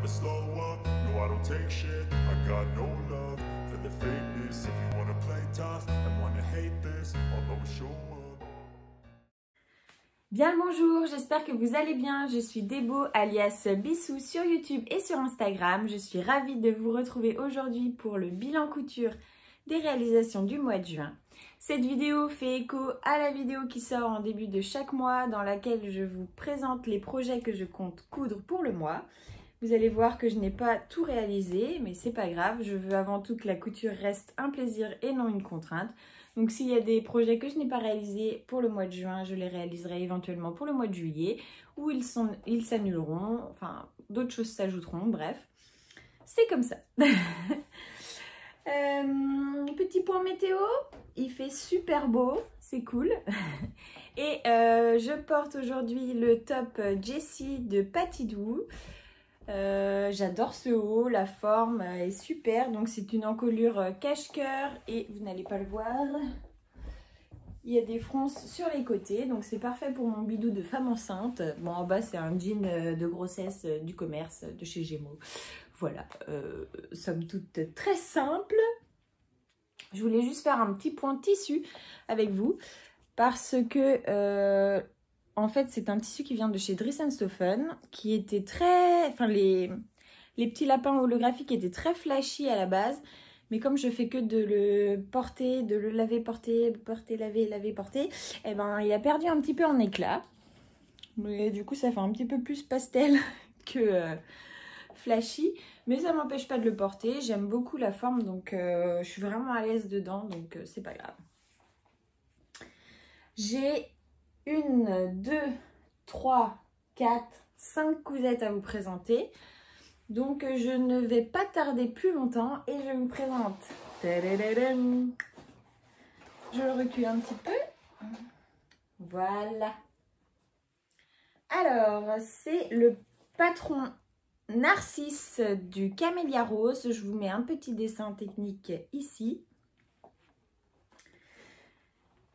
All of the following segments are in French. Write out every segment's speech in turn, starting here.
never slow up, no I don't take shit, I got no love for the fakeness. If you wanna play tough and wanna hate this, I'll always show up. Bien le bonjour, j'espère que vous allez bien. Je suis Débo alias Bissou sur YouTube et sur Instagram. Je suis ravie de vous retrouver aujourd'hui pour le bilan couture des réalisations du mois de juin. Cette vidéo fait écho à la vidéo qui sort en début de chaque mois dans laquelle je vous présente les projets que je compte coudre pour le mois. Vous allez voir que je n'ai pas tout réalisé, mais c'est pas grave. Je veux avant tout que la couture reste un plaisir et non une contrainte. Donc s'il y a des projets que je n'ai pas réalisés pour le mois de juin, je les réaliserai éventuellement pour le mois de juillet, ou ils s'annuleront, enfin d'autres choses s'ajouteront, bref. C'est comme ça. Petit point météo, il fait super beau, c'est cool. Et je porte aujourd'hui le top Jessie de Patidou. J'adore ce haut, la forme est super. Donc c'est une encolure cache-cœur et vous n'allez pas le voir. Il y a des fronces sur les côtés, donc c'est parfait pour mon bidou de femme enceinte. Bon, en bas c'est un jean de grossesse du commerce de chez Gémeaux. Voilà, somme toute très simple. Je voulais juste faire un petit point tissu avec vous parce que en fait c'est un tissu qui vient de chez Dries & Stoffen qui était très... Enfin les petits lapins holographiques étaient très flashy à la base, mais comme je fais que de le porter, de le laver, porter, laver, laver, porter, et ben il a perdu un petit peu en éclat. Mais du coup ça fait un petit peu plus pastel que... flashy, mais ça m'empêche pas de le porter. J'aime beaucoup la forme, donc je suis vraiment à l'aise dedans, donc c'est pas grave. J'ai 1, 2, 3, 4, 5 cousettes à vous présenter. Donc je ne vais pas tarder plus longtemps et je vous présente. Tadadadam. Je le recule un petit peu. Voilà. Alors, c'est le patron Narcisse du Camélia Rose. Je vous mets un petit dessin technique ici.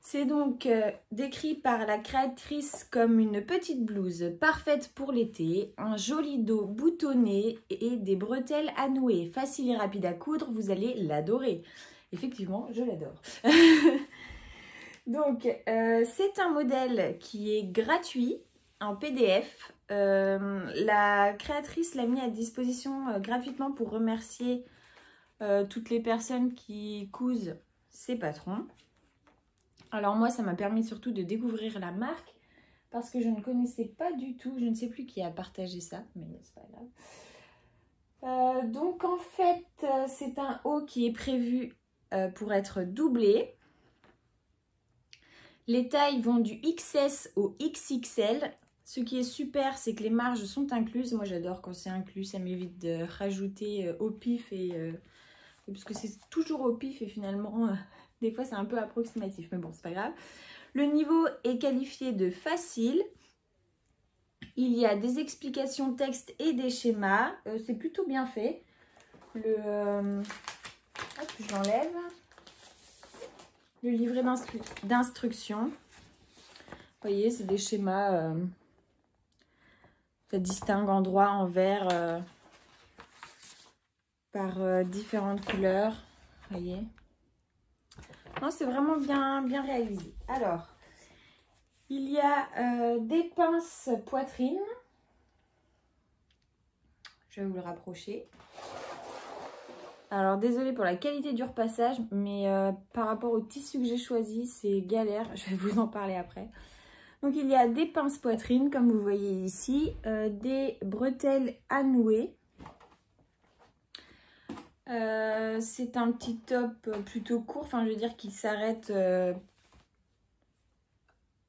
C'est donc décrit par la créatrice comme une petite blouse parfaite pour l'été, un joli dos boutonné et des bretelles à nouer. Facile et rapide à coudre, vous allez l'adorer. Effectivement, je l'adore. Donc, c'est un modèle qui est gratuit en PDF. La créatrice l'a mis à disposition gratuitement pour remercier toutes les personnes qui cousent ses patrons. Alors moi, ça m'a permis surtout de découvrir la marque parce que je ne connaissais pas du tout. Je ne sais plus qui a partagé ça, mais c'est pas grave. Donc en fait, c'est un haut qui est prévu pour être doublé. Les tailles vont du XS au XXL. Ce qui est super, c'est que les marges sont incluses. Moi, j'adore quand c'est inclus. Ça m'évite de rajouter au pif. Parce que c'est toujours au pif et finalement, des fois, c'est un peu approximatif. Mais bon, c'est pas grave. Le niveau est qualifié de facile. Il y a des explications texte et des schémas. C'est plutôt bien fait. Hop, je l'enlève. Le livret d'instruction. Vous voyez, c'est des schémas... Ça distingue endroit en vert par différentes couleurs. Vous voyez. Non, c'est vraiment bien réalisé. Alors, il y a des pinces poitrine. Je vais vous le rapprocher. Alors, désolée pour la qualité du repassage, mais par rapport au tissu que j'ai choisi, c'est galère. Je vais vous en parler après. Donc il y a des pinces poitrine comme vous voyez ici, des bretelles à nouer. C'est un petit top plutôt court, enfin je veux dire qui s'arrête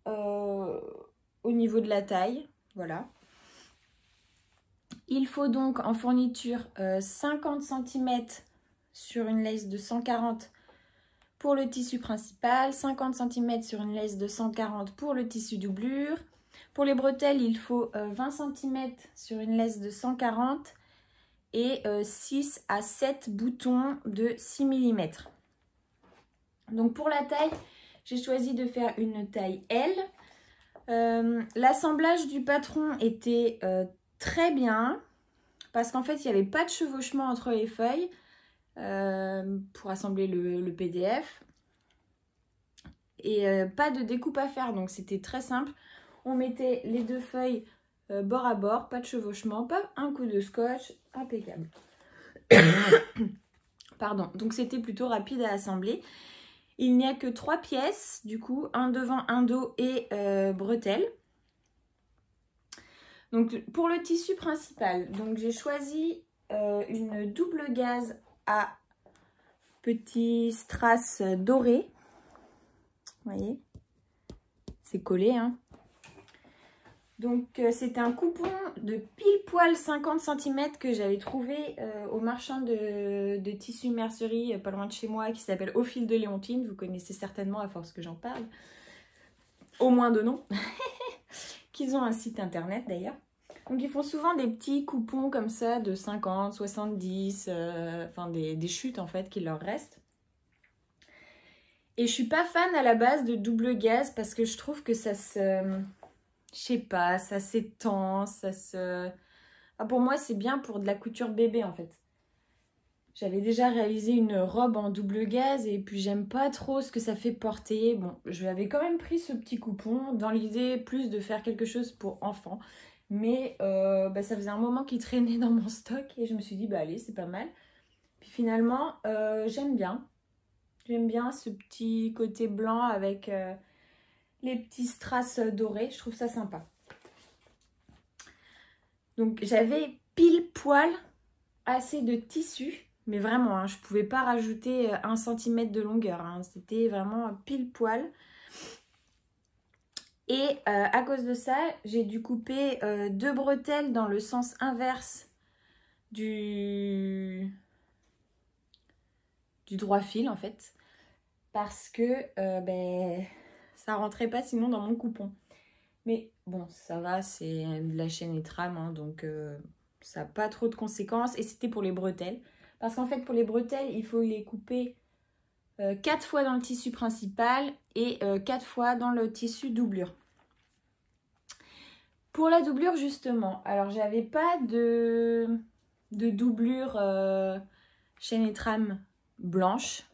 au niveau de la taille. Voilà. Il faut donc en fourniture 50 cm sur une lace de 140 pour le tissu principal, 50 cm sur une lace de 140 pour le tissu doublure. Pour les bretelles, il faut 20 cm sur une lace de 140 et 6 à 7 boutons de 6 mm. Donc pour la taille, j'ai choisi de faire une taille L. L'assemblage du patron était très bien. parce qu'en fait, il n'y avait pas de chevauchement entre les feuilles pour assembler le PDF. Et pas de découpe à faire, donc c'était très simple. On mettait les 2 feuilles bord à bord, pas de chevauchement, pas un coup de scotch, impeccable. Pardon, donc c'était plutôt rapide à assembler. Il n'y a que 3 pièces, du coup, un devant, un dos et bretelles. Donc pour le tissu principal, donc j'ai choisi une double gaze à petits strass dorés. Vous voyez, c'est collé, hein. Donc c'était un coupon de pile poil 50 cm que j'avais trouvé au marchand de tissus mercerie pas loin de chez moi, qui s'appelle Au Fil de Léontine. Vous connaissez certainement à force que j'en parle. Au moins de nom. Qu'ils ont un site internet d'ailleurs. Donc ils font souvent des petits coupons comme ça de 50, 70, enfin des chutes en fait qui leur restent. Et je suis pas fan à la base de double gaze parce que je trouve que ça se... Je sais pas, ça s'étend, ça se... Ah, pour moi, c'est bien pour de la couture bébé, en fait. J'avais déjà réalisé une robe en double gaze et puis j'aime pas trop ce que ça fait porter. Bon, je l'avais quand même pris ce petit coupon dans l'idée plus de faire quelque chose pour enfants. Mais ça faisait un moment qu'il traînait dans mon stock et je me suis dit, bah allez, c'est pas mal. Puis finalement, j'aime bien. J'aime bien ce petit côté blanc avec... les petits strass dorés, je trouve ça sympa. Donc j'avais pile poil assez de tissu, mais vraiment, hein, je ne pouvais pas rajouter 1 cm de longueur, hein, c'était vraiment pile poil. Et à cause de ça, j'ai dû couper 2 bretelles dans le sens inverse du droit fil en fait, parce que ça rentrait pas sinon dans mon coupon. Mais bon, ça va, c'est de la chaîne et trame, hein, donc ça n'a pas trop de conséquences. Et c'était pour les bretelles. Parce qu'en fait, pour les bretelles, il faut les couper 4 fois dans le tissu principal et 4 fois dans le tissu doublure. Pour la doublure, justement, alors j'avais pas de doublure chaîne et trame blanche.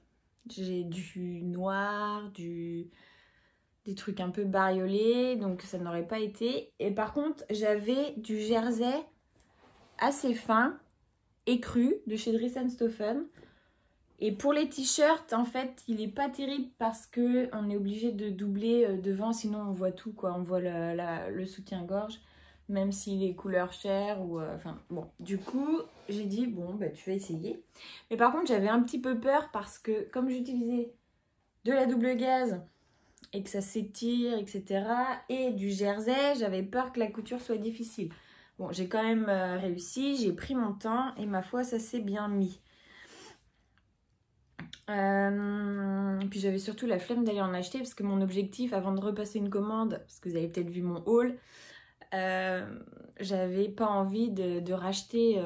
J'ai du noir, des trucs un peu bariolés, donc ça n'aurait pas été. Et par contre, j'avais du jersey assez fin, écru, de chez Dries & Stephen. Et pour les t-shirts, en fait, il n'est pas terrible parce qu'on est obligé de doubler devant, sinon on voit tout, quoi. On voit le soutien-gorge, même s'il est couleur chair ou... Enfin, bon. Du coup, j'ai dit, bon, bah, tu vas essayer. Mais par contre, j'avais un petit peu peur parce que, comme j'utilisais de la double gaze et que ça s'étire, etc., et du jersey, j'avais peur que la couture soit difficile. Bon, j'ai quand même réussi, j'ai pris mon temps et ma foi, ça s'est bien mis. Puis j'avais surtout la flemme d'aller en acheter parce que mon objectif avant de repasser une commande, parce que vous avez peut-être vu mon haul, j'avais pas envie de racheter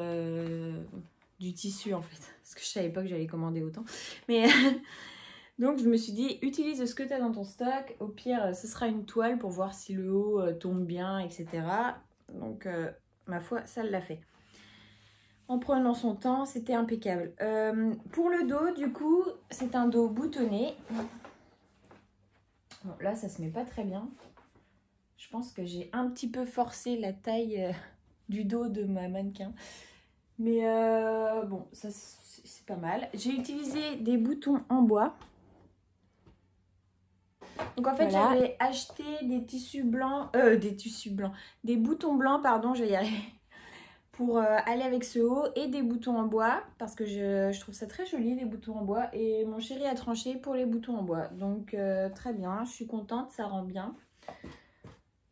du tissu en fait, parce que je savais pas que j'allais commander autant. Mais donc je me suis dit, utilise ce que tu as dans ton stock, au pire ce sera une toile pour voir si le haut tombe bien, etc. Donc ma foi, ça l'a fait. En prenant son temps, c'était impeccable. Pour le dos, du coup, c'est un dos boutonné. Bon, là, ça se met pas très bien. Je pense que j'ai un petit peu forcé la taille du dos de ma mannequin. Mais bon, ça c'est pas mal. J'ai utilisé des boutons en bois. Donc en fait, voilà. J'avais acheté des tissus blancs, des boutons blancs, pardon, je vais y arriver. Pour aller avec ce haut et des boutons en bois parce que je trouve ça très joli les boutons en bois et mon chéri a tranché pour les boutons en bois, donc très bien, je suis contente, ça rend bien.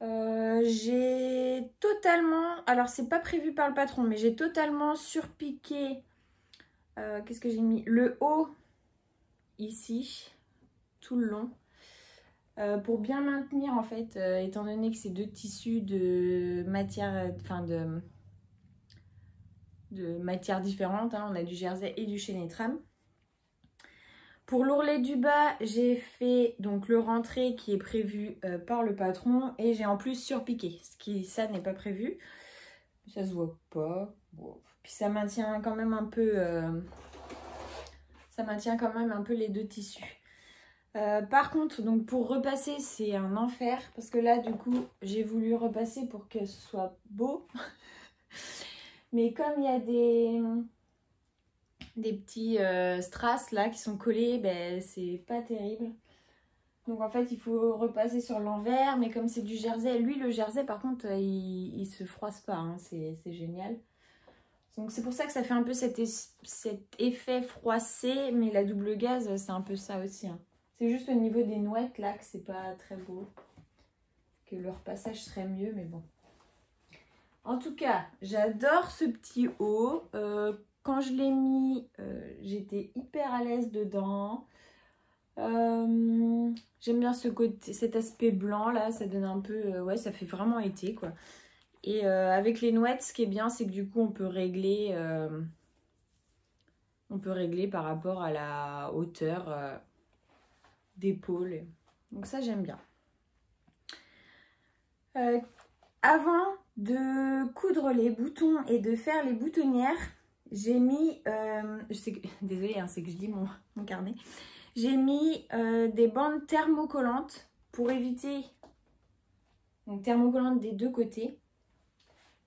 J'ai totalement, alors c'est pas prévu par le patron, mais j'ai totalement surpiqué, qu'est-ce que j'ai mis, le haut ici tout le long pour bien maintenir en fait, étant donné que c'est 2 tissus de matière, enfin de matières différentes, hein. On a du jersey et du chaîne et trame. Pour l'ourlet du bas, j'ai fait donc le rentré qui est prévu par le patron et j'ai en plus surpiqué, ce qui ça n'est pas prévu. Ça se voit pas. Bon, Puis ça maintient quand même un peu, les deux tissus. Par contre, donc pour repasser, c'est un enfer. Parce que là, du coup, j'ai voulu repasser pour que ce soit beau. Mais comme il y a des petits strass là qui sont collés, ben, c'est pas terrible. Donc en fait, il faut repasser sur l'envers. Mais comme c'est du jersey, lui, le jersey, par contre, il se froisse pas. Hein, c'est génial. Donc c'est pour ça que ça fait un peu cet effet froissé. Mais la double gaze, c'est un peu ça aussi. Hein. C'est juste au niveau des nouettes là que c'est pas très beau. Que le repassage serait mieux, mais bon. En tout cas, j'adore ce petit haut. Quand je l'ai mis, j'étais hyper à l'aise dedans. J'aime bien cet aspect blanc là, ça donne un peu... ouais, ça fait vraiment été quoi. Et avec les nouettes, ce qui est bien, c'est que du coup, on peut régler par rapport à la hauteur d'épaule. Donc ça, j'aime bien. Avant de coudre les boutons et de faire les boutonnières, j'ai mis... désolée, hein, c'est que je lis mon carnet. J'ai mis des bandes thermocollantes pour éviter... Donc thermocollantes des deux côtés.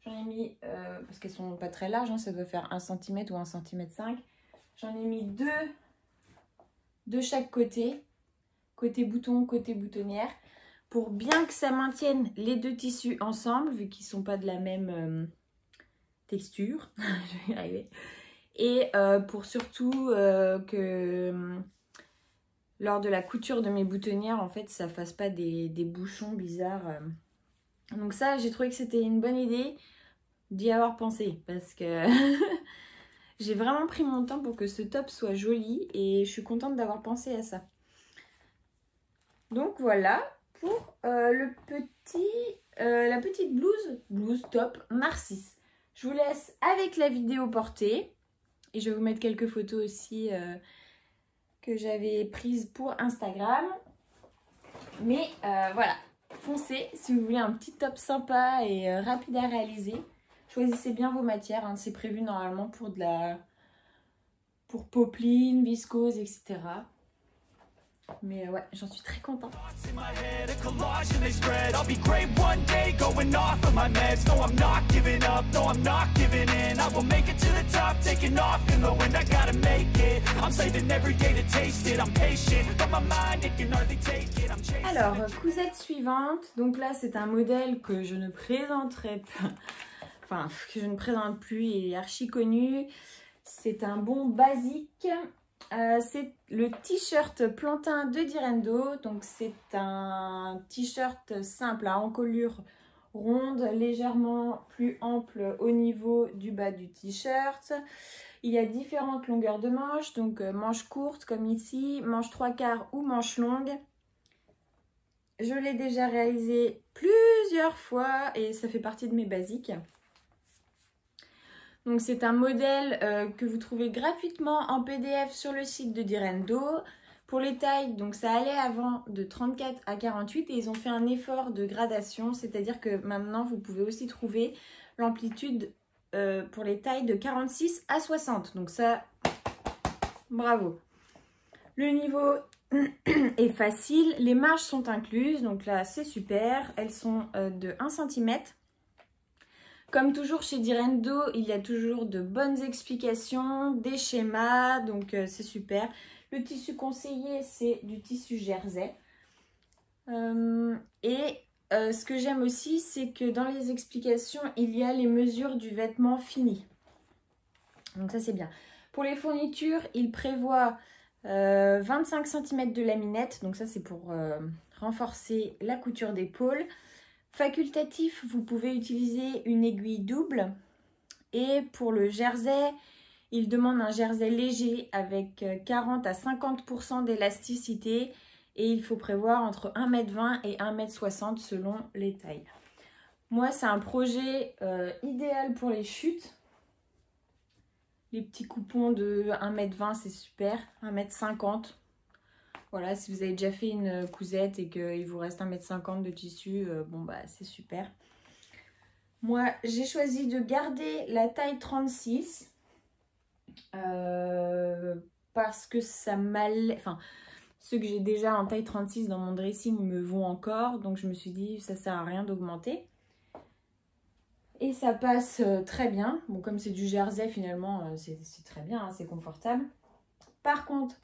J'en ai mis, parce qu'elles sont pas très larges, hein, ça doit faire 1 cm ou 1,5 cm. J'en ai mis 2 de chaque côté. Côté bouton, côté boutonnière. Pour bien que ça maintienne les deux tissus ensemble, vu qu'ils ne sont pas de la même texture. Je vais y arriver. Et pour surtout que lors de la couture de mes boutonnières, en fait, ça ne fasse pas des bouchons bizarres. Donc ça, j'ai trouvé que c'était une bonne idée d'y avoir pensé. Parce que j'ai vraiment pris mon temps pour que ce top soit joli. Et je suis contente d'avoir pensé à ça. Donc voilà pour la petite blouse top Narcisse. Je vous laisse avec la vidéo portée. Et je vais vous mettre quelques photos aussi que j'avais prises pour Instagram. Mais voilà, foncez si vous voulez un petit top sympa et rapide à réaliser. Choisissez bien vos matières. Hein. C'est prévu normalement pour popeline, viscose, etc. Mais ouais, j'en suis très contente. Alors, cousette suivante. Donc là, c'est un modèle que je ne présenterai pas. Enfin, que je ne présente plus. Il est archi connu. C'est un bon basique. C'est le t-shirt plantain de Direndo. Donc c'est un t-shirt simple à encolure ronde, légèrement plus ample au niveau du bas du t-shirt. Il y a différentes longueurs de manches, donc manches courtes comme ici, manches 3/4 ou manches longues. Je l'ai déjà réalisé plusieurs fois et ça fait partie de mes basiques. Donc c'est un modèle que vous trouvez gratuitement en PDF sur le site de Direndo. Pour les tailles, donc ça allait avant de 34 à 48 et ils ont fait un effort de gradation. C'est-à-dire que maintenant vous pouvez aussi trouver l'amplitude pour les tailles de 46 à 60. Donc ça, bravo. Le niveau est facile. Les marges sont incluses. Donc là c'est super. Elles sont de 1 cm. Comme toujours chez Direndo, il y a toujours de bonnes explications, des schémas, donc c'est super. Le tissu conseillé, c'est du tissu jersey. Ce que j'aime aussi, c'est que dans les explications, il y a les mesures du vêtement fini. Donc ça, c'est bien. Pour les fournitures, il prévoit 25 cm de laminette. Donc ça, c'est pour renforcer la couture d'épaule. Facultatif, vous pouvez utiliser une aiguille double. Et pour le jersey, il demande un jersey léger avec 40 à 50% d'élasticité. Et il faut prévoir entre 1,20 m et 1,60 m selon les tailles. Moi, c'est un projet idéal pour les chutes. Les petits coupons de 1,20 m, c'est super. 1,50 m. Voilà, si vous avez déjà fait une cousette et qu'il vous reste 1,50 m de tissu, bon bah c'est super. Moi, j'ai choisi de garder la taille 36 parce que ça m'allait... Enfin, ceux que j'ai déjà en taille 36 dans mon dressing me vont encore. Donc, je me suis dit, ça sert à rien d'augmenter. Et ça passe très bien. Bon, comme c'est du jersey, finalement, c'est très bien, hein, c'est confortable. Par contre,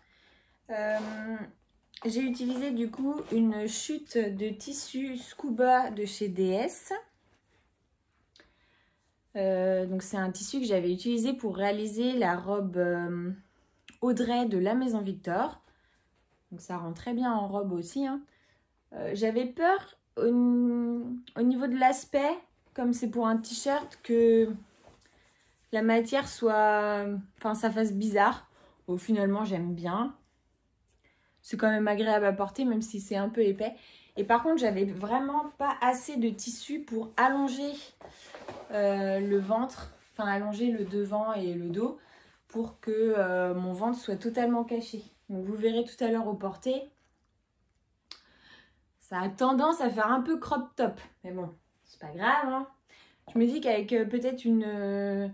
j'ai utilisé du coup une chute de tissu Scuba de chez DS. Donc c'est un tissu que j'avais utilisé pour réaliser la robe Audrey de la Maison Victor. Donc ça rend très bien en robe aussi, hein. J'avais peur au niveau de l'aspect, comme c'est pour un t-shirt, que la matière soit... Enfin, ça fasse bizarre. Bon, finalement, j'aime bien. C'est quand même agréable à porter, même si c'est un peu épais. Et par contre, j'avais vraiment pas assez de tissu pour allonger le ventre, enfin allonger le devant et le dos, pour que mon ventre soit totalement caché. Donc vous verrez tout à l'heure au porté, ça a tendance à faire un peu crop top. Mais bon, c'est pas grave, hein. Je me dis qu'avec peut-être une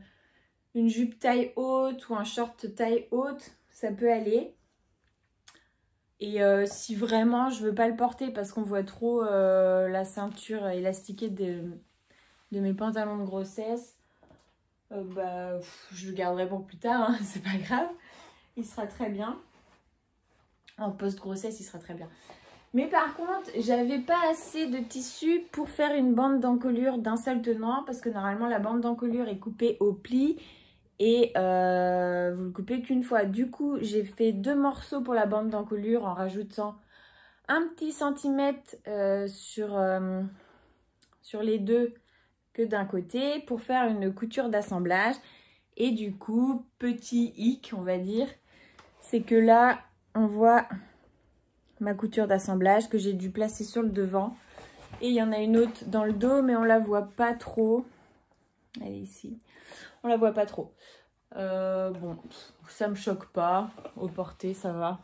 jupe taille haute ou un short taille haute, ça peut aller. Et si vraiment je veux pas le porter parce qu'on voit trop la ceinture élastiquée de mes pantalons de grossesse, bah, je le garderai pour plus tard, hein, c'est pas grave. Il sera très bien. En post-grossesse, il sera très bien. Mais par contre, j'avais pas assez de tissu pour faire une bande d'encolure d'un seul tenant, parce que normalement la bande d'encolure est coupée au pli et vous le coupez qu'une fois. Du coup, j'ai fait 2 morceaux pour la bande d'encolure en rajoutant un petit centimètre sur les deux que d'un côté pour faire une couture d'assemblage. Et du coup, petit hic, on va dire, c'est que là, on voit ma couture d'assemblage que j'ai dû placer sur le devant. Et il y en a une autre dans le dos, mais on la voit pas trop. Elle est ici. On la voit pas trop. Bon, ça me choque pas. Au porté, ça va.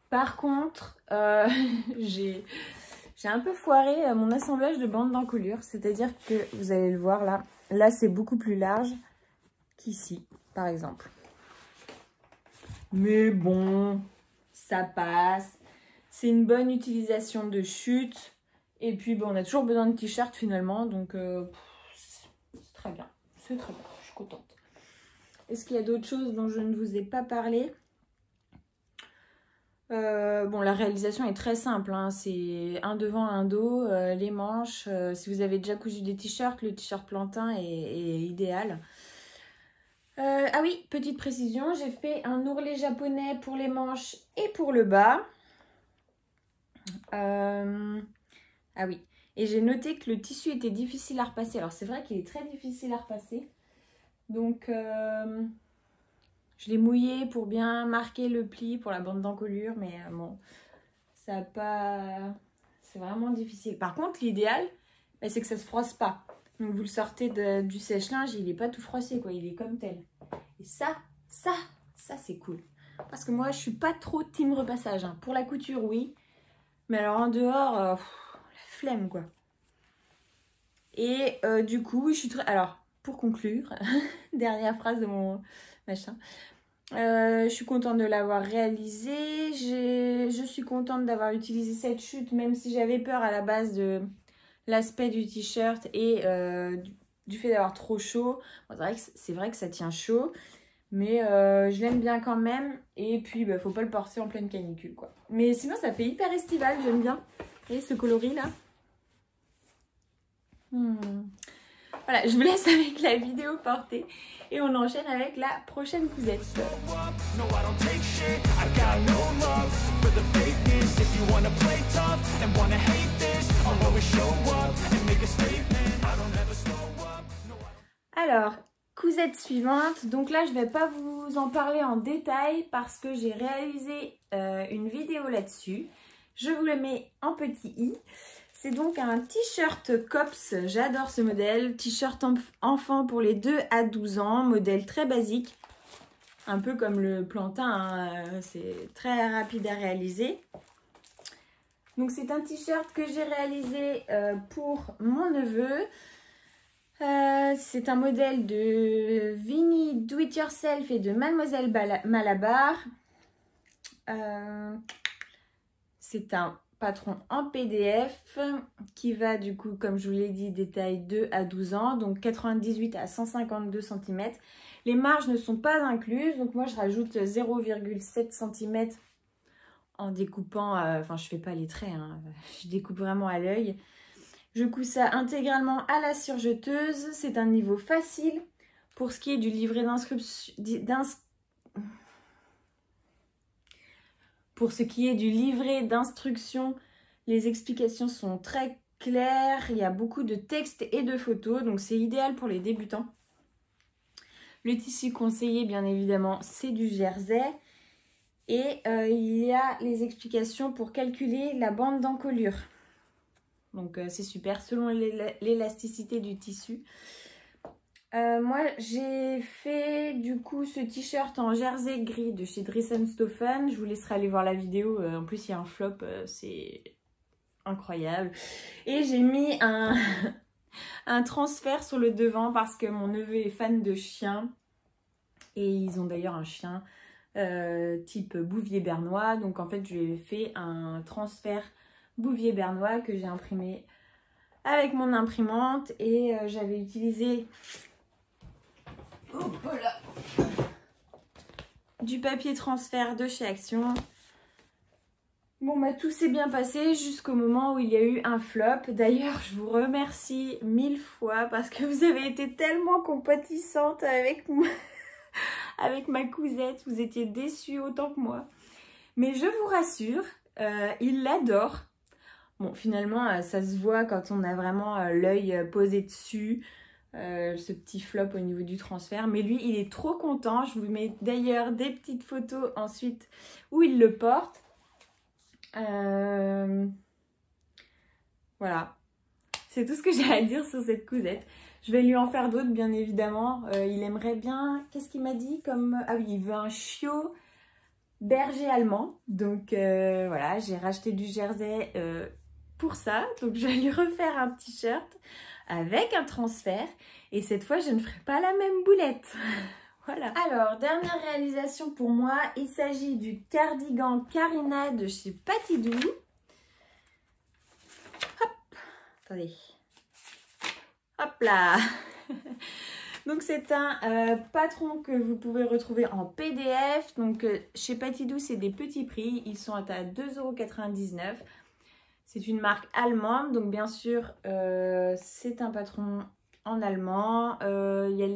Par contre, j'ai un peu foiré mon assemblage de bandes d'encolure. C'est-à-dire que, vous allez le voir là, là c'est beaucoup plus large qu'ici, par exemple. Mais bon, ça passe. C'est une bonne utilisation de chute. Et puis, bon, on a toujours besoin de t-shirt finalement. Donc, c'est très bien. C'est très bien. Je suis contente. Est-ce qu'il y a d'autres choses dont je ne vous ai pas parlé ? Bon, la réalisation est très simple, hein. C'est un devant, un dos, les manches. Si vous avez déjà cousu des t-shirts, le t-shirt plantain est idéal. Ah oui, petite précision, j'ai fait un ourlet japonais pour les manches et pour le bas. Ah oui, et j'ai noté que le tissu était difficile à repasser. Alors c'est vrai qu'il est très difficile à repasser. Donc je l'ai mouillé pour bien marquer le pli pour la bande d'encolure. Mais bon, ça n'a pas... C'est vraiment difficile. Par contre, l'idéal, bah, c'est que ça ne se froisse pas. Donc vous le sortez du sèche-linge, il n'est pas tout froissé, quoi. Il est comme tel. Et ça c'est cool. Parce que moi, je suis pas trop team repassage, hein. Pour la couture, oui. Mais alors en dehors, la flemme, quoi. Et du coup, oui, je suis très... Alors, pour conclure, dernière phrase de mon machin. Je suis contente de l'avoir réalisé. Je suis contente d'avoir utilisé cette chute, même si j'avais peur à la base de l'aspect du t-shirt et du fait d'avoir trop chaud. Bon, c'est vrai que ça tient chaud, mais je l'aime bien quand même. Et puis, bah, faut pas le porter en pleine canicule, quoi. Mais sinon, ça fait hyper estival, j'aime bien. Et ce coloris là. Voilà, je vous laisse avec la vidéo portée et on enchaîne avec la prochaine cousette. Alors, cousette suivante. Donc là, je ne vais pas vous en parler en détail parce que j'ai réalisé une vidéo là-dessus. Je vous le mets en petit i. C'est donc un t-shirt Cops, j'adore ce modèle, t-shirt enfant pour les 2 à 12 ans, modèle très basique, un peu comme le plantain, hein. C'est très rapide à réaliser. Donc c'est un t-shirt que j'ai réalisé pour mon neveu. C'est un modèle de Vinny Do It Yourself et de Mademoiselle Malabar. C'est un patron en PDF qui va du coup, comme je vous l'ai dit, des tailles 2 à 12 ans, donc 98 à 152 cm. Les marges ne sont pas incluses, donc moi je rajoute 0,7 cm en découpant, enfin je fais pas les traits, hein, je découpe vraiment à l'œil. Je couds ça intégralement à la surjeteuse, c'est un niveau facile. Pour ce qui est du livret d'inscription, pour ce qui est du livret d'instruction, les explications sont très claires. Il y a beaucoup de textes et de photos, donc c'est idéal pour les débutants. Le tissu conseillé, bien évidemment, c'est du jersey. Et il y a les explications pour calculer la bande d'encolure. Donc c'est super, selon l'élasticité du tissu. Moi, j'ai fait du coup ce t-shirt en jersey gris de chez Dries & Stephen. Je vous laisserai aller voir la vidéo. En plus, il y a un flop, c'est incroyable. Et j'ai mis un transfert sur le devant parce que mon neveu est fan de chiens. Et ils ont d'ailleurs un chien type bouvier bernois. Donc en fait, je lui ai fait un transfert bouvier bernois que j'ai imprimé avec mon imprimante. Et j'avais utilisé... Oh, voilà. Du papier transfert de chez Action. Bon bah tout s'est bien passé jusqu'au moment où il y a eu un flop. D'ailleurs je vous remercie 1000 fois parce que vous avez été tellement compatissante avec moi, avec ma cousette. Vous étiez déçus autant que moi. Mais je vous rassure, il l'adore. Bon finalement ça se voit quand on a vraiment l'œil posé dessus. Ce petit flop au niveau du transfert, mais lui il est trop content. Je vous mets d'ailleurs des petites photos ensuite où il le porte. Voilà, c'est tout ce que j'ai à dire sur cette cousette. Je vais lui en faire d'autres bien évidemment. Il aimerait bien, qu'est-ce qu'il m'a dit comme... Ah oui, il veut un chiot berger allemand. Donc voilà, j'ai racheté du jersey pour ça. Donc je vais lui refaire un t-shirt avec un transfert. Et cette fois, je ne ferai pas la même boulette. Voilà. Alors, dernière réalisation pour moi. Il s'agit du cardigan Carina de chez Patidou. Hop, attendez. Hop là. Donc, c'est un patron que vous pouvez retrouver en PDF. Donc, chez Patidou, c'est des petits prix. Ils sont à 2,99 €. C'est une marque allemande, donc bien sûr, c'est un patron en allemand. Il y a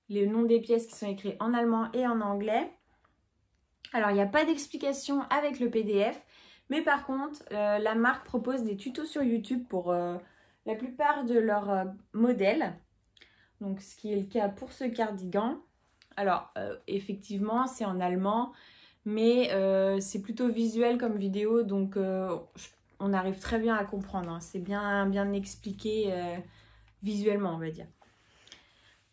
les noms des pièces qui sont écrits en allemand et en anglais. Alors, il n'y a pas d'explication avec le PDF, mais par contre, la marque propose des tutos sur YouTube pour la plupart de leurs modèles. Donc, ce qui est le cas pour ce cardigan. Alors, effectivement, c'est en allemand. Mais c'est plutôt visuel comme vidéo, donc on arrive très bien à comprendre. Hein. C'est bien expliqué visuellement, on va dire.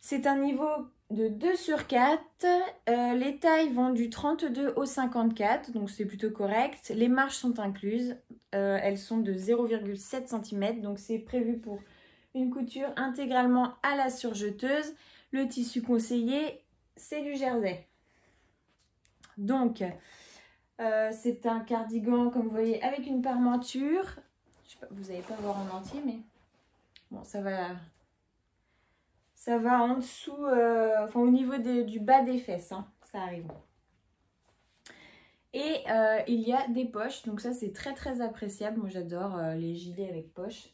C'est un niveau de 2/4. Les tailles vont du 32 au 54, donc c'est plutôt correct. Les marges sont incluses. Elles sont de 0,7 cm, donc c'est prévu pour une couture intégralement à la surjeteuse. Le tissu conseillé, c'est du jersey. Donc, c'est un cardigan, comme vous voyez, avec une parmenture. Je sais pas, vous n'allez pas voir en entier, mais bon, ça va en dessous, enfin au niveau du bas des fesses, hein, ça arrive. Et il y a des poches, donc ça c'est très très appréciable. Moi j'adore les gilets avec poches.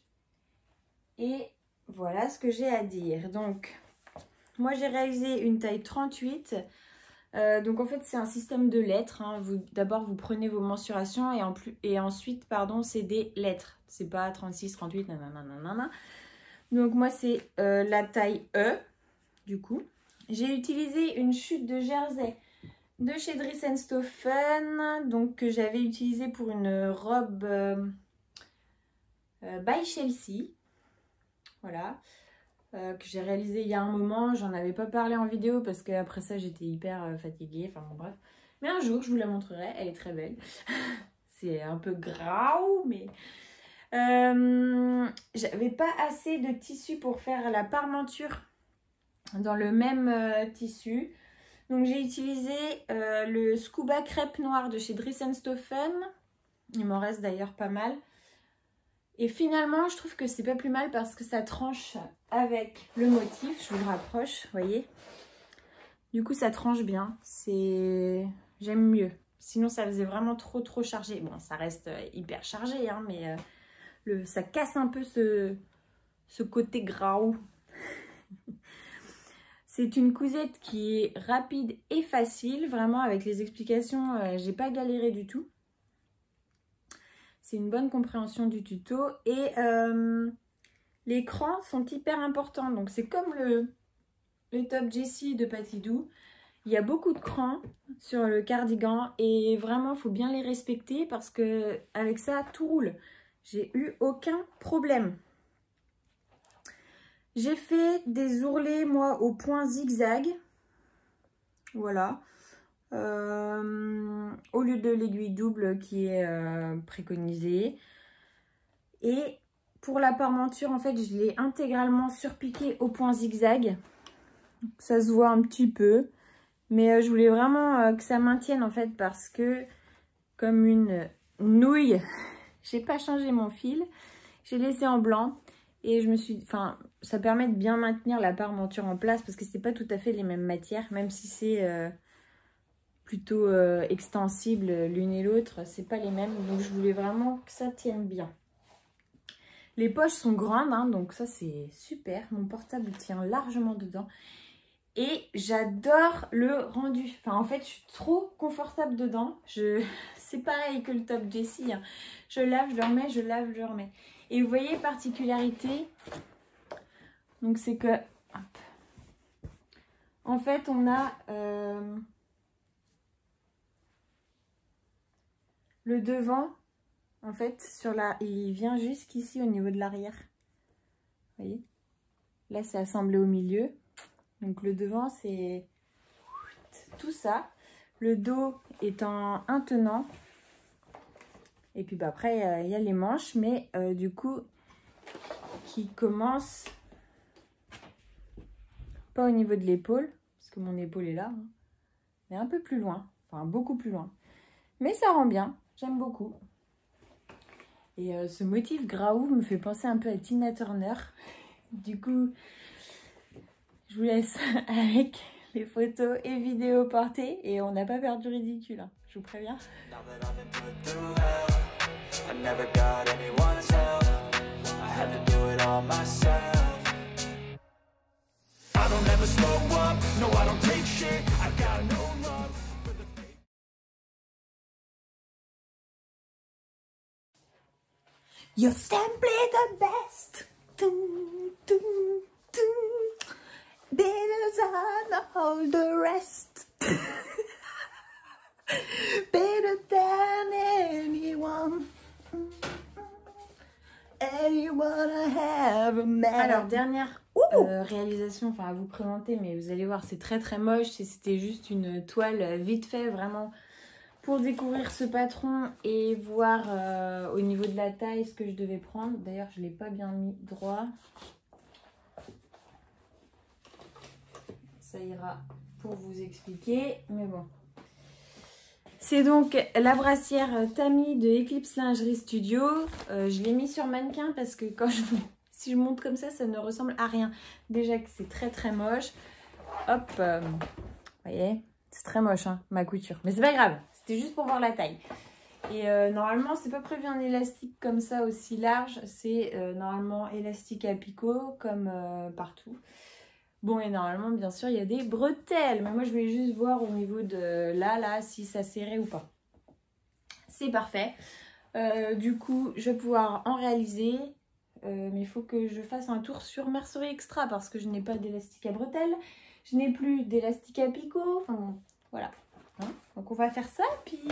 Et voilà ce que j'ai à dire. Donc, moi j'ai réalisé une taille 38. Donc en fait c'est un système de lettres, hein. D'abord vous prenez vos mensurations et ensuite pardon c'est des lettres. C'est pas 36, 38, nanana. Donc moi c'est la taille E du coup. J'ai utilisé une chute de jersey de chez Dries & Stephen, donc que j'avais utilisé pour une robe by Chelsea. Voilà. Que j'ai réalisé il y a un moment. J'en avais pas parlé en vidéo parce qu'après ça j'étais hyper fatiguée, enfin bon bref. Mais un jour je vous la montrerai, elle est très belle. c'est un peu grau, mais j'avais pas assez de tissu pour faire la parmenture dans le même tissu. Donc j'ai utilisé le Scuba Crêpe Noir de chez Dries & Stoffen. Il m'en reste d'ailleurs pas mal. Et finalement, je trouve que c'est pas plus mal parce que ça tranche avec le motif. Je vous le rapproche, vous voyez. Du coup, ça tranche bien. J'aime mieux. Sinon, ça faisait vraiment trop chargé. Bon, ça reste hyper chargé, hein, mais ça casse un peu ce côté grau. C'est une cousette qui est rapide et facile. Vraiment, avec les explications, j'ai pas galéré du tout. C'est une bonne compréhension du tuto. Et les crans sont hyper importants. Donc, c'est comme le top Jessie de Patidou. Il y a beaucoup de crans sur le cardigan. Et vraiment, il faut bien les respecter parce que avec ça, tout roule. J'ai eu aucun problème. J'ai fait des ourlets, moi, au point zigzag. Voilà. Au lieu de l'aiguille double qui est préconisée. Et pour la parmenture, en fait, je l'ai intégralement surpiqué au point zigzag. Ça se voit un petit peu. Mais je voulais vraiment que ça maintienne, en fait, parce que comme une nouille, j'ai pas changé mon fil. J'ai laissé en blanc. Et je me suis... Enfin, ça permet de bien maintenir la parmenture en place parce que c'est pas tout à fait les mêmes matières. Même si c'est plutôt extensible l'une et l'autre, c'est pas les mêmes. Donc je voulais vraiment que ça tienne bien. Les poches sont grandes, hein, donc ça c'est super. Mon portable tient largement dedans. Et j'adore le rendu. Enfin, en fait, je suis trop confortable dedans. C'est pareil que le top Jessie, hein. Je lave, je le remets, je lave, je le remets. Et vous voyez, particularité, donc c'est que, hop, en fait, on a le devant, en fait, il vient jusqu'ici au niveau de l'arrière. Vous voyez, là, c'est assemblé au milieu. Donc le devant, c'est tout ça. Le dos étant un tenant. Et puis bah, après, il y a les manches, mais du coup, qui commencent pas au niveau de l'épaule, parce que mon épaule est là, hein, mais un peu plus loin, enfin beaucoup plus loin. Mais ça rend bien, j'aime beaucoup. Et ce motif graou me fait penser un peu à Tina Turner. Du coup, je vous laisse avec les photos et vidéos portées et on n'a pas perdu ridicule, hein, je vous préviens. You're simply the best. Better than all the rest. Better than anyone. Anyone I have met. Alors, dernière réalisation, enfin à vous présenter, mais vous allez voir, c'est très moche. C'était juste une toile vite fait, vraiment, pour découvrir ce patron et voir au niveau de la taille ce que je devais prendre. D'ailleurs, je ne l'ai pas bien mis droit. Ça ira pour vous expliquer, mais bon. C'est donc la brassière Tami de Eclipse Lingerie Studio. Je l'ai mis sur mannequin parce que si je monte comme ça ne ressemble à rien. Déjà que c'est très moche. Hop, vous voyez, c'est très moche, hein, ma couture. Mais c'est pas grave, c'était juste pour voir la taille. Et normalement, c'est pas prévu un élastique comme ça aussi large. C'est normalement élastique à picot comme partout. Bon, et normalement, bien sûr, il y a des bretelles. Mais moi, je voulais juste voir au niveau de là, si ça serrait ou pas. C'est parfait. Du coup, je vais pouvoir en réaliser. Mais il faut que je fasse un tour sur Mercerie Extra parce que je n'ai pas d'élastique à bretelles. Je n'ai plus d'élastique à picot. Enfin, bon, voilà. Hein, donc, on va faire ça. Puis,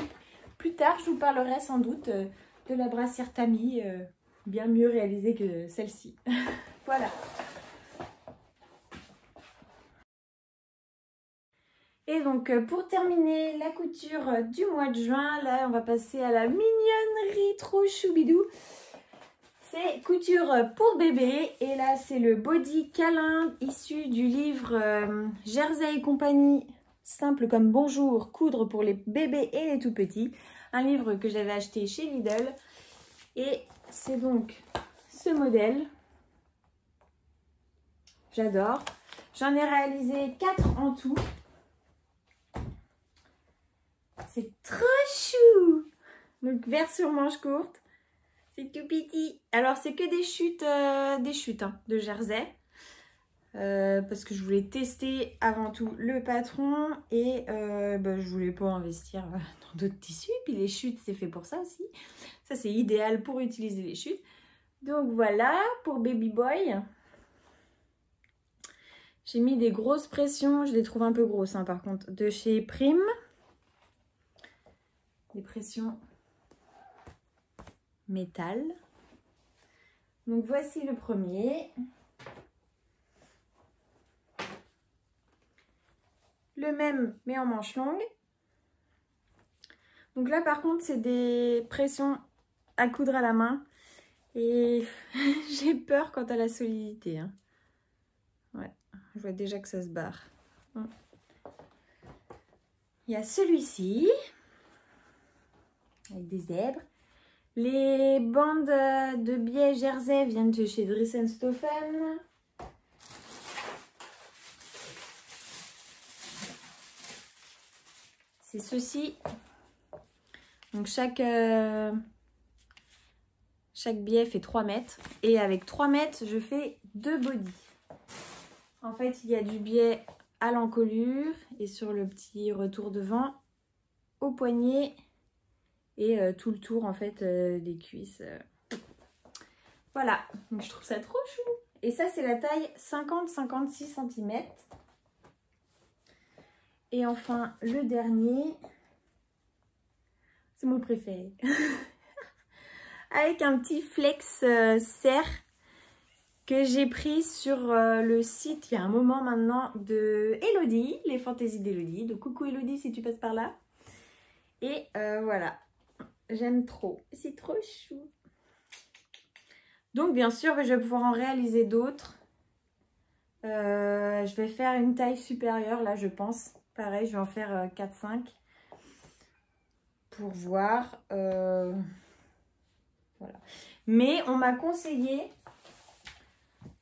plus tard, je vous parlerai sans doute de la brassière Tami. Bien mieux réalisée que celle-ci. Voilà. Et donc pour terminer la couture du mois de juin, là on va passer à la mignonnerie trop choubidou. C'est couture pour bébé et là c'est le body câlin issu du livre Jersey et compagnie, simple comme bonjour, coudre pour les bébés et les tout petits. Un livre que j'avais acheté chez Lidl et c'est donc ce modèle. J'adore. J'en ai réalisé 4 en tout. C'est trop chou. Donc vert sur manche courte. C'est tout petit. Alors, c'est que des chutes hein, de Jersey. Parce que je voulais tester avant tout le patron. Et je voulais pas investir dans d'autres tissus. Puis les chutes, c'est fait pour ça aussi. Ça, c'est idéal pour utiliser les chutes. Donc voilà, pour Baby Boy. J'ai mis des grosses pressions. Je les trouve un peu grosses, hein, par contre. De chez Prime. Des pressions métal. Donc voici le premier. Le même mais en manche longue. Donc là par contre c'est des pressions à coudre à la main et j'ai peur quant à la solidité. Hein. Ouais, je vois déjà que ça se barre. Il y a celui-ci avec des zèbres. Les bandes de biais Jersey viennent de chez Dries & Stoffen. C'est ceci. Donc chaque biais fait 3 mètres. Et avec 3 mètres, je fais 2 bodies. En fait, il y a du biais à l'encolure et sur le petit retour devant, au poignet. Et tout le tour en fait des cuisses. Voilà, donc je trouve ça trop chou. Et ça c'est la taille 50-56 cm. Et enfin le dernier, c'est mon préféré. Avec un petit flex serre que j'ai pris sur le site il y a un moment maintenant de Elodie, les fantaisies d'Elodie. Donc coucou Elodie si tu passes par là. Et voilà. J'aime trop. C'est trop chou. Donc, bien sûr, je vais pouvoir en réaliser d'autres. Je vais faire une taille supérieure, là, je pense. Pareil, je vais en faire 4-5. Pour voir. Voilà. Mais on m'a conseillé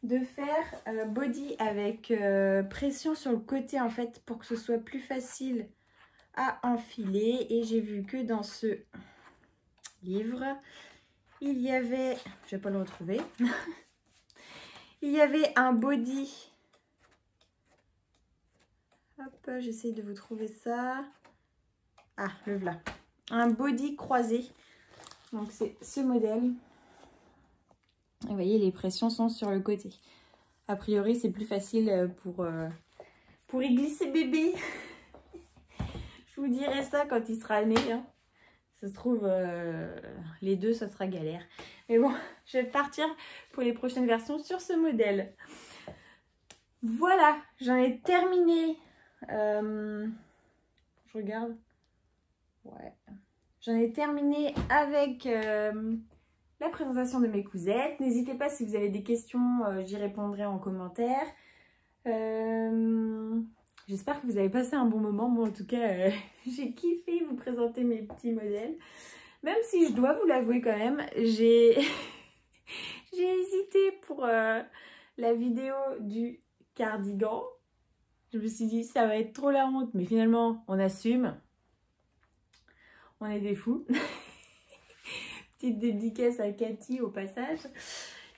de faire body avec pression sur le côté, en fait, pour que ce soit plus facile à enfiler. Et j'ai vu que dans ce livre, il y avait, je vais pas le retrouver, il y avait un body, hop, j'essaye de vous trouver ça, ah, le voilà, un body croisé, donc c'est ce modèle, et vous voyez les pressions sont sur le côté, a priori c'est plus facile pour y glisser bébé, je vous dirai ça quand il sera né, hein. Ça se trouve, les deux, ça sera galère. Mais bon, je vais partir pour les prochaines versions sur ce modèle. Voilà, j'en ai terminé. Je regarde. Ouais. J'en ai terminé avec la présentation de mes cousettes. N'hésitez pas si vous avez des questions, j'y répondrai en commentaire. J'espère que vous avez passé un bon moment. Moi, en tout cas, j'ai kiffé vous présenter mes petits modèles. Même si je dois vous l'avouer quand même, j'ai hésité pour la vidéo du cardigan. Je me suis dit, ça va être trop la honte. Mais finalement, on assume. On est des fous. Petite dédicace à Cathy au passage,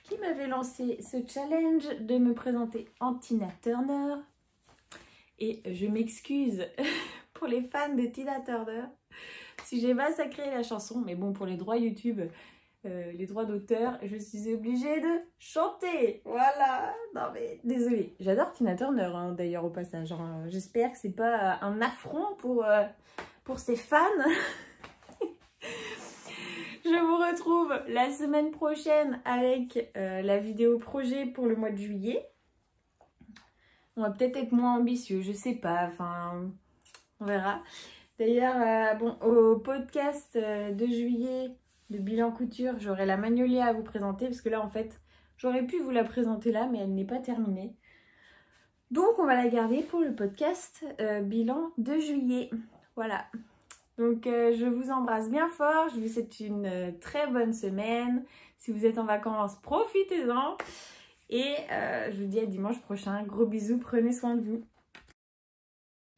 qui m'avait lancé ce challenge de me présenter en Tina Turner. Et je m'excuse pour les fans de Tina Turner si j'ai massacré la chanson. Mais bon, pour les droits YouTube, les droits d'auteur, je suis obligée de chanter. Voilà. Non mais désolée. J'adore Tina Turner hein, d'ailleurs au passage. Hein. J'espère que c'est pas un affront pour ses fans. Je vous retrouve la semaine prochaine avec la vidéo projet pour le mois de juillet. On va peut-être être moins ambitieux, je sais pas, enfin, on verra. D'ailleurs, bon, au podcast de juillet de Bilan Couture, j'aurai la Magnolia à vous présenter parce que là, en fait, j'aurais pu vous la présenter là, mais elle n'est pas terminée. Donc, on va la garder pour le podcast Bilan de juillet. Voilà. Donc, je vous embrasse bien fort. Je vous souhaite une très bonne semaine. Si vous êtes en vacances, profitez-en. Et je vous dis à dimanche prochain. Gros bisous, prenez soin de vous.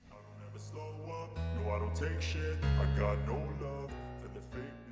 I don't ever slow up, no I don't take shit, I got no love for the fake.